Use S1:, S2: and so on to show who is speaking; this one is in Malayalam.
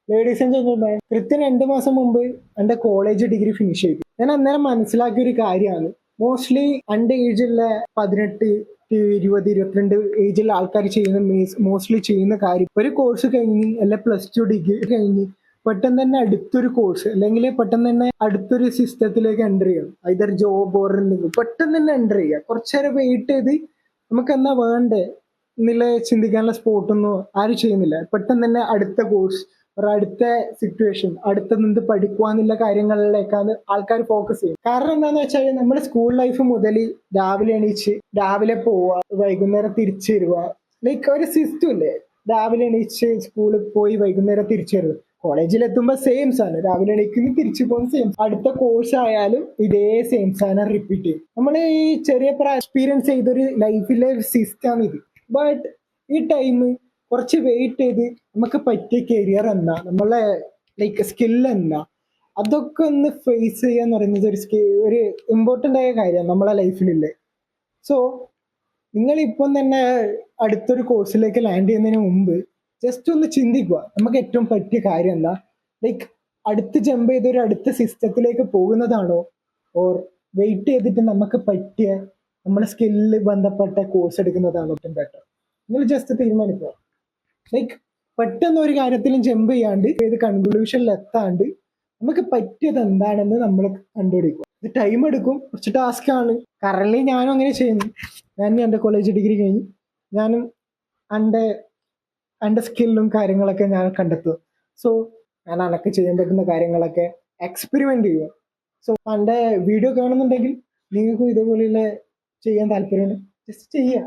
S1: ലേഡീസ് ആൻഡ് ജെന്റിൽമാൻ, കൃത്യം 2 മാസം മുമ്പ് എന്റെ കോളേജ് ഡിഗ്രി ഫിനിഷ് ചെയ്തു. ഞാൻ അന്നേരം മനസ്സിലാക്കിയ ഒരു കാര്യമാണ്, മോസ്റ്റ്ലി എന്റെ ഏജുള്ള 18 to 20, 22 ഏജുള്ള ആൾക്കാർ ചെയ്യുന്ന മോസ്റ്റ്ലി ചെയ്യുന്ന കാര്യം, ഒരു കോഴ്സ് കഴിഞ്ഞ് അല്ല +2 ഡിഗ്രി കഴിഞ്ഞ് പെട്ടെന്ന് തന്നെ അടുത്തൊരു കോഴ്സ് അല്ലെങ്കിൽ പെട്ടെന്ന് തന്നെ അടുത്തൊരു സിസ്റ്റത്തിലേക്ക് എൻ്റർ ചെയ്യണം. ഐദർ ജോബ് ഓർ എന്തെങ്കിലും പെട്ടെന്ന് തന്നെ എൻ്റർ ചെയ്യുക. കുറച്ചേരം വെയിറ്റ് ചെയ്ത് നമുക്ക് എന്നാ വേണ്ടേ എന്നുള്ള ചിന്തിക്കാനുള്ള സ്പോട്ടൊന്നും ആരും ചെയ്യുന്നില്ല. പെട്ടെന്ന് തന്നെ അടുത്ത കോഴ്സ്, ഒരു അടുത്ത സിറ്റുവേഷൻ, അടുത്ത നിന്ന് പഠിക്കുവാന്നുള്ള കാര്യങ്ങളിലേക്കാണ് ആൾക്കാർ ഫോക്കസ് ചെയ്യും. കാരണം എന്താണെന്ന് വെച്ചാൽ നമ്മുടെ സ്കൂൾ ലൈഫ് മുതൽ രാവിലെ എണീച്ച് രാവിലെ പോവുക, വൈകുന്നേരം തിരിച്ചു വരിക, ലൈക്ക് ഒരു സിസ്റ്റം ഇല്ലേ. രാവിലെ എണീച്ച് സ്കൂളിൽ പോയി വൈകുന്നേരം തിരിച്ചു വരിക. കോളേജിൽ എത്തുമ്പോൾ സെയിം സാധനം, രാവിലെ എണീക്കുന്നു തിരിച്ചു പോകുന്ന സെയിം. അടുത്ത കോഴ്സ് ആയാലും ഇതേ സെയിം സാധനം റിപ്പീറ്റ് ചെയ്യും. നമ്മൾ ഈ ചെറിയ എക്സ്പീരിയൻസ് ചെയ്തൊരു ലൈഫിലെ സിസ്റ്റമാണ് ഇത്. ബട്ട് ഈ ടൈം കുറച്ച് വെയിറ്റ് ചെയ്ത് നമുക്ക് പറ്റിയ കരിയർ എന്താ, നമ്മളെ ലൈക്ക് സ്കില്ല് എന്താ, അതൊക്കെ ഒന്ന് ഫേസ് ചെയ്യാന്ന് പറയുന്നത് ഒരു ഇമ്പോർട്ടൻ്റ് ആയ കാര്യമാണ് നമ്മളെ ലൈഫിലില്ലേ. സോ നിങ്ങളിപ്പം തന്നെ അടുത്തൊരു കോഴ്സിലേക്ക് ലാൻഡ് ചെയ്യുന്നതിന് മുമ്പ് ജസ്റ്റ് ഒന്ന് ചിന്തിക്കുക, നമുക്ക് ഏറ്റവും പറ്റിയ കാര്യം എന്താ. ലൈക്ക് അടുത്ത് ജമ്പ് ചെയ്ത് ഒരു അടുത്ത സിസ്റ്റത്തിലേക്ക് പോകുന്നതാണോ, ഓർ വെയിറ്റ് ചെയ്തിട്ട് നമുക്ക് പറ്റിയ നമ്മുടെ സ്കില്ല് ബന്ധപ്പെട്ട കോഴ്സ് എടുക്കുന്നതാണോ ഏറ്റവും ബെറ്റർ. നിങ്ങൾ ജസ്റ്റ് തീരുമാനിക്കുക. ലൈക്ക് പെട്ടെന്ന് ഒരു കാര്യത്തിലും ജമ്പ് ചെയ്യാണ്ട് ഏത് കൺക്ലൂഷനിൽ എത്താണ്ട് നമുക്ക് പറ്റിയത് എന്താണെന്ന് നമ്മൾ കണ്ടുപിടിക്കുക. ഇത് ടൈം എടുക്കും, കുറച്ച് ടാസ്ക് ആണ്. കറന്റ് ഞാനും അങ്ങനെ ചെയ്യുന്നു. ഞാൻ എൻ്റെ കോളേജ് ഡിഗ്രി കഴിഞ്ഞ് ഞാനും എൻ്റെ സ്കില്ലും കാര്യങ്ങളൊക്കെ ഞാൻ കണ്ടെത്തുക. സോ ഞാൻ അനക്ക് ചെയ്യാൻ പറ്റുന്ന കാര്യങ്ങളൊക്കെ എക്സ്പെരിമെന്റ് ചെയ്യുക. സോ എൻ്റെ വീഡിയോ കാണുന്നുണ്ടെങ്കിൽ നിങ്ങൾക്കും ഇതേപോലെ ചെയ്യാൻ താല്പര്യമുണ്ട്, ജസ്റ്റ് ചെയ്യുക.